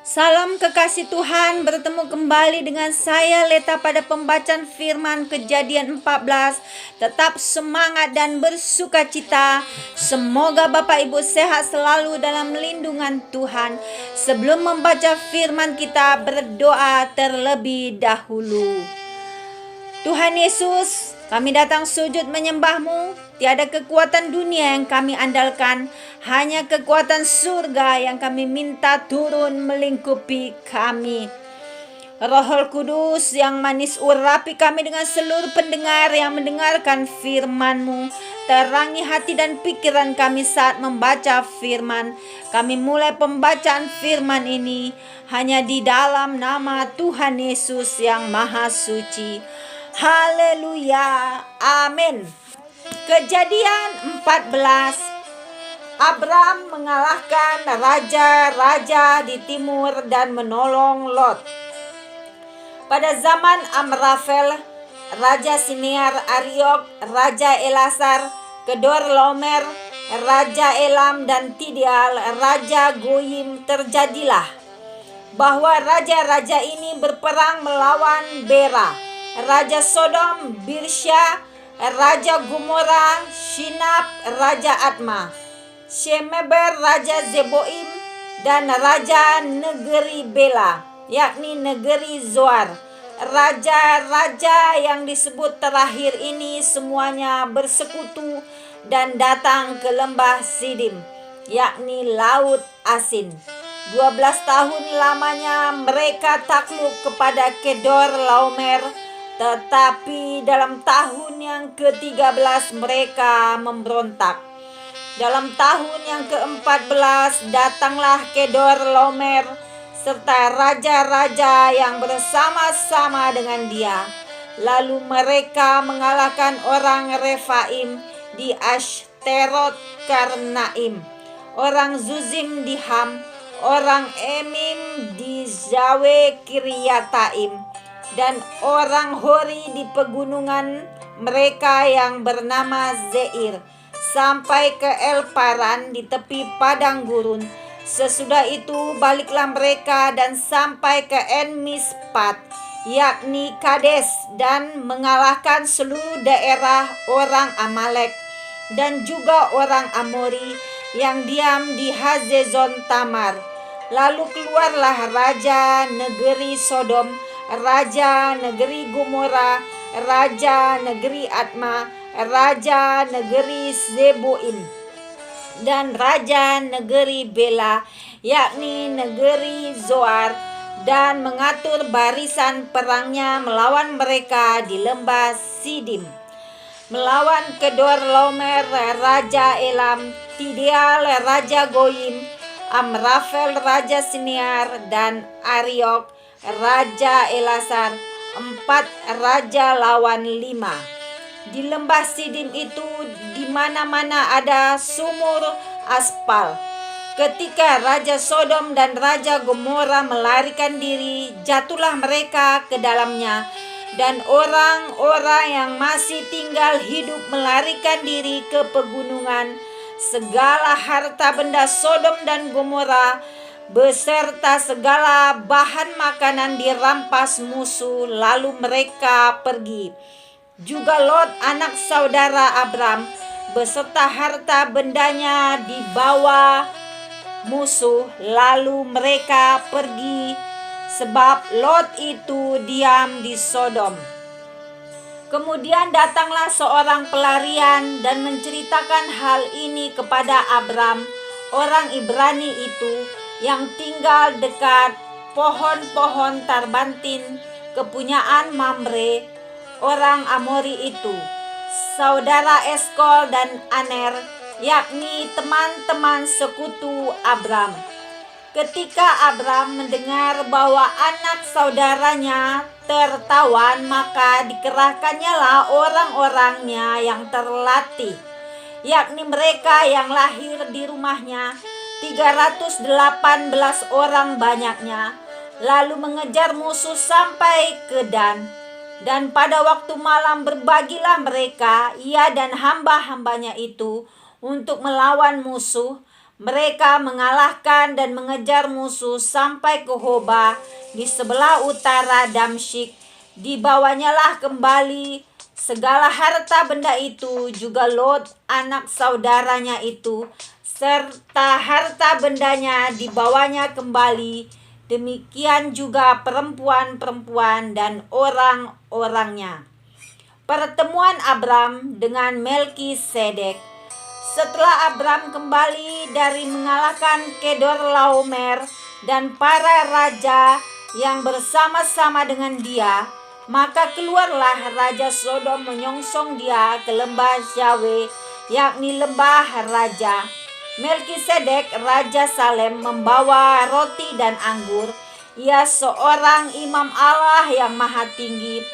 Salam kekasih Tuhan, bertemu kembali dengan saya Leta pada pembacaan firman Kejadian 14. Tetap semangat dan bersukacita. Semoga Bapak Ibu sehat selalu dalam lindungan Tuhan. Sebelum membaca firman kita berdoa terlebih dahulu. Tuhan Yesus, kami datang sujud menyembah-Mu. Tiada kekuatan dunia yang kami andalkan, hanya kekuatan surga yang kami minta turun melingkupi kami. Roh Kudus yang manis urapi kami dengan seluruh pendengar yang mendengarkan firman-Mu. Terangi hati dan pikiran kami saat membaca firman. Kami mulai pembacaan firman ini hanya di dalam nama Tuhan Yesus yang Maha Suci. Haleluya, amin. Kejadian 14. Abram mengalahkan raja-raja di timur dan menolong Lot. Pada zaman Amrafel, Raja Sinear Ariok, Raja Elasar, Kedorlaomer, Raja Elam, dan Tidial, Raja Goyim, terjadilah bahwa raja-raja ini berperang melawan Bera, Raja Sodom, Birsya, Raja Gomora, Shinab, Raja Adma, Shemeber, Raja Zeboim, dan Raja negeri Bela, yakni negeri Zoar. Raja-raja yang disebut terakhir ini semuanya bersekutu dan datang ke lembah Sidim, yakni Laut Asin. 12 tahun lamanya mereka takluk kepada Kedorlaomer, tetapi dalam tahun yang ke-13 mereka memberontak. Dalam tahun yang ke-14 datanglah Kedorlaomer serta raja-raja yang bersama-sama dengan dia. Lalu mereka mengalahkan orang Refaim di Ashterot Karnaim, orang Zuzim di Ham, orang Emim di Zawe Kiryataim, dan orang Hori di pegunungan mereka yang bernama Zeir, sampai ke El Paran di tepi padang gurun. Sesudah itu baliklah mereka dan sampai ke En Mispat, yakni Kades, dan mengalahkan seluruh daerah orang Amalek dan juga orang Amori yang diam di Hazezon Tamar. Lalu keluarlah raja negeri Sodom, raja negeri Gomora, raja negeri Adma, raja negeri Zeboim, dan raja negeri Bela, yakni negeri Zoar, dan mengatur barisan perangnya melawan mereka di lembah Sidim. Melawan Kedorlaomer, raja Elam, Tidial, raja Goyim, Amrafel, raja Sinear, dan Ariok, raja Elasar. 4 raja lawan 5. Di lembah Sidim itu di mana-mana ada sumur aspal. Ketika Raja Sodom dan Raja Gomora melarikan diri, jatuhlah mereka ke dalamnya, dan orang-orang yang masih tinggal hidup melarikan diri ke pegunungan. Segala harta benda Sodom dan Gomora beserta segala bahan makanan dirampas musuh, lalu mereka pergi. Juga Lot anak saudara Abram beserta harta bendanya dibawa musuh, lalu mereka pergi, sebab Lot itu diam di Sodom. Kemudian datanglah seorang pelarian dan menceritakan hal ini kepada Abram, orang Ibrani itu, yang tinggal dekat pohon-pohon tarbantin kepunyaan Mamre, orang Amori itu, saudara Eskol dan Aner, yakni teman-teman sekutu Abram. Ketika Abram mendengar bahwa anak saudaranya tertawan, maka dikerahkannyalah orang-orangnya yang terlatih, yakni mereka yang lahir di rumahnya, 318 orang banyaknya, lalu mengejar musuh sampai ke Dan. Dan pada waktu malam berbagilah mereka, ia dan hamba-hambanya itu, untuk melawan musuh. Mereka mengalahkan dan mengejar musuh sampai ke Hoba di sebelah utara Damsyik. Dibawanyalah kembali segala harta benda itu, juga Lot anak saudaranya itu, serta harta bendanya dibawanya kembali. Demikian juga perempuan-perempuan dan orang-orangnya. Pertemuan Abram dengan Melkisedek. Setelah Abram kembali dari mengalahkan Kedorlaomer dan para raja yang bersama-sama dengan dia, maka keluarlah Raja Sodom menyongsong dia ke lembah Yahweh, yakni lembah raja. Melkisedek Raja Salem membawa roti dan anggur. Ia seorang imam Allah yang maha tinggi.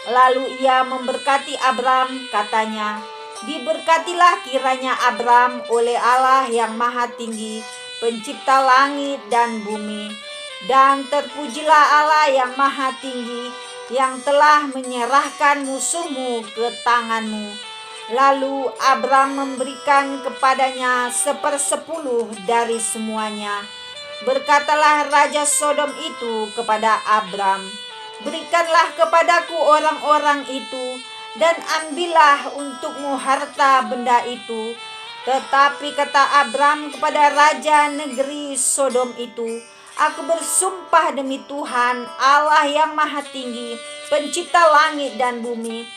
Lalu ia memberkati Abram, katanya, "Diberkatilah kiranya Abram oleh Allah yang maha tinggi, pencipta langit dan bumi. Dan terpujilah Allah yang maha tinggi, yang telah menyerahkan musuhmu ke tanganmu." Lalu Abram memberikan kepadanya 1/10 dari semuanya. Berkatalah Raja Sodom itu kepada Abram, "Berikanlah kepadaku orang-orang itu, dan ambillah untukmu harta benda itu." Tetapi kata Abram kepada raja negeri Sodom itu, "Aku bersumpah demi Tuhan, Allah yang maha tinggi, pencipta langit dan bumi,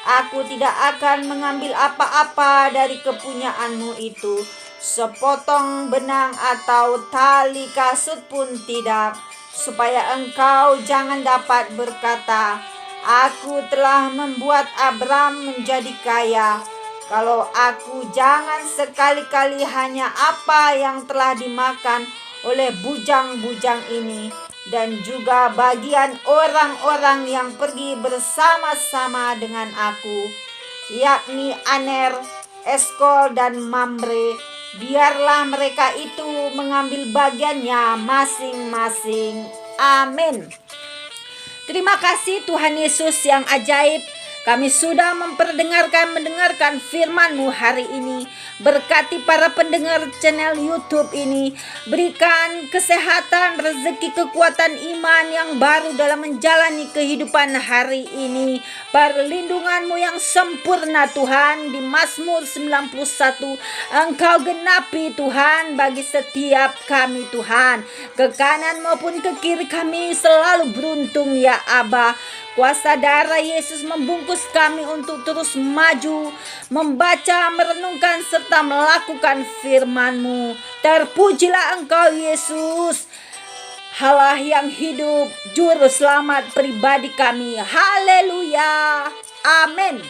aku tidak akan mengambil apa-apa dari kepunyaanmu itu, sepotong benang atau tali kasut pun tidak, supaya engkau jangan dapat berkata, 'Aku telah membuat Abram menjadi kaya.' Kalau aku jangan sekali-kali hanya apa yang telah dimakan oleh bujang-bujang ini, dan juga bagian orang-orang yang pergi bersama-sama dengan aku, yakni Aner, Eskol, dan Mamre. Biarlah mereka itu mengambil bagiannya masing-masing." Amin. Terima kasih Tuhan Yesus yang ajaib. Kami sudah mendengarkan firman-Mu hari ini. Berkati para pendengar channel YouTube ini. Berikan kesehatan, rezeki, kekuatan iman yang baru dalam menjalani kehidupan hari ini. Perlindungan-Mu yang sempurna Tuhan, di Mazmur 91 Engkau genapi Tuhan bagi setiap kami Tuhan. Ke kanan maupun ke kiri kami selalu beruntung ya Aba. Kuasa darah Yesus membungkus kami untuk terus maju, membaca, merenungkan, serta melakukan firman-Mu. Terpujilah Engkau Yesus, Allah yang hidup, Juru Selamat pribadi kami. Haleluya. Amin.